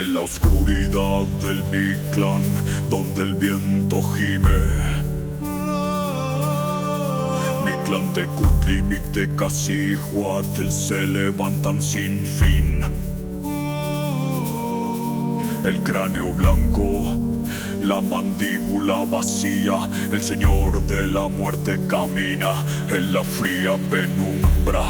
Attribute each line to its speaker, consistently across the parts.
Speaker 1: En la oscuridad del Mictlán, donde el viento gime, Mictlantecutli, Mictecacihuatl se levantan sin fin. El cráneo blanco, la mandíbula vacía, el señor de la muerte camina en la fría penumbra.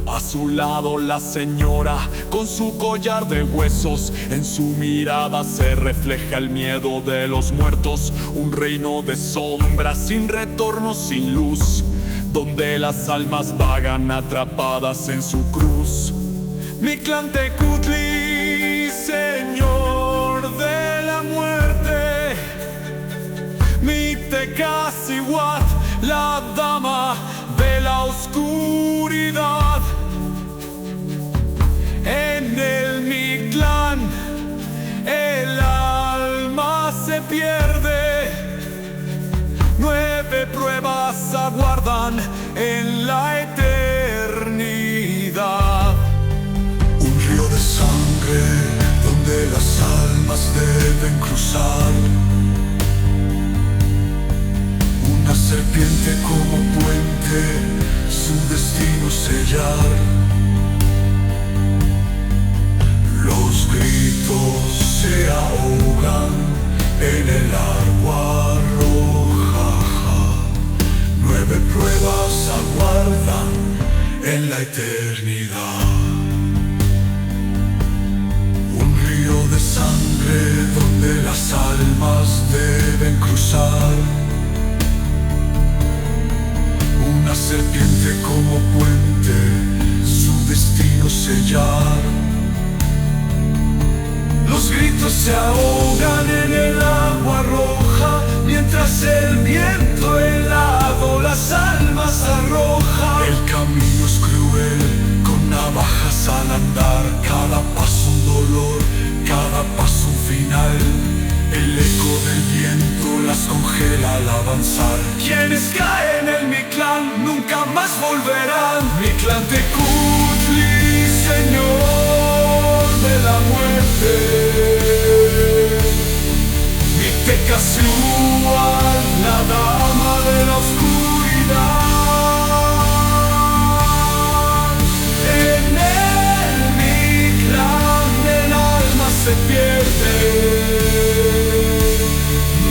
Speaker 1: A su lado la señora, con su collar de huesos, en su mirada se refleja el miedo de los muertos. Un reino de sombras, sin retorno, sin luz, donde las almas vagan atrapadas en su cruz. Mictlantecutli, señor de la muerte, Mictecacihuatl, la dama de la oscuridad. En el Mictlán el alma se pierde, 9 pruebas aguardan en la eternidad.
Speaker 2: Un río de sangre donde las almas deben cruzar, una serpiente como puente, su destino sellar. Los gritos se ahogan en el agua roja, 9 pruebas aguardan en la eternidad. Un río de sangre donde las almas deben cruzar, una serpiente como puente, su destino sellar. Los gritos se ahogan en el agua roja, mientras el viento helado las almas arroja. El camino es cruel, con navajas al andar, cada paso un dolor, cada paso un final. El eco del viento las congela al avanzar. Quienes caen en el Mictlán nunca más volverán. Mictlantecutli, señor de la muerte, Mictecacihuatl, la dama de la oscuridad. En el Mictlán el alma se pierde,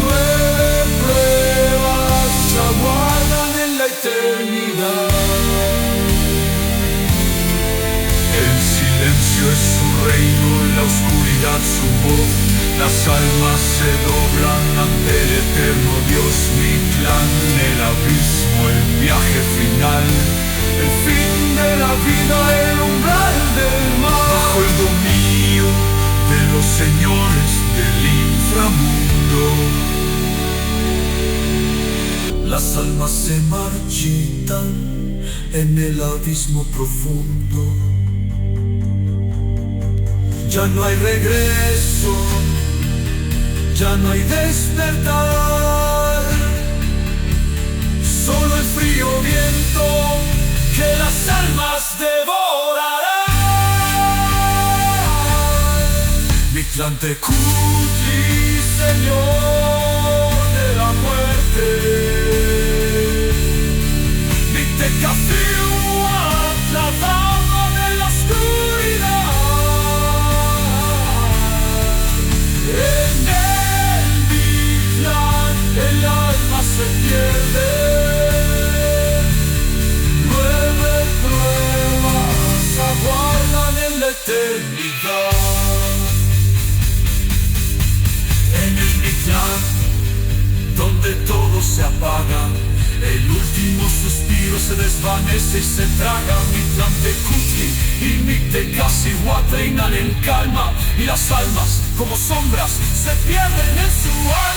Speaker 2: 9 pruebas aguardan en la eternidad. El silencio es su reino, la oscuridad su voz. Las almas se doblan ante el eterno Dios. Mictlán, el abismo, el viaje final, el fin de la vida, el umbral del mar. Bajo el dominio de los señores del inframundo, las almas se marchitan en el abismo profundo. Ya no hay regreso, ya no hay despertar, solo el frío viento que las almas devorará. Mictlantecutli, señor de la muerte, Mictecacihuatl, la dama de la oscuridad. El alma se pierde, 9 pruebas aguardan en la eternidad. En el Mictlán, donde todo se apaga, el último suspiro se desvanece y se traga. Mictlantecutli y Mictecacihuatl reinan en calma, y las almas como sombras se pierden en su alma.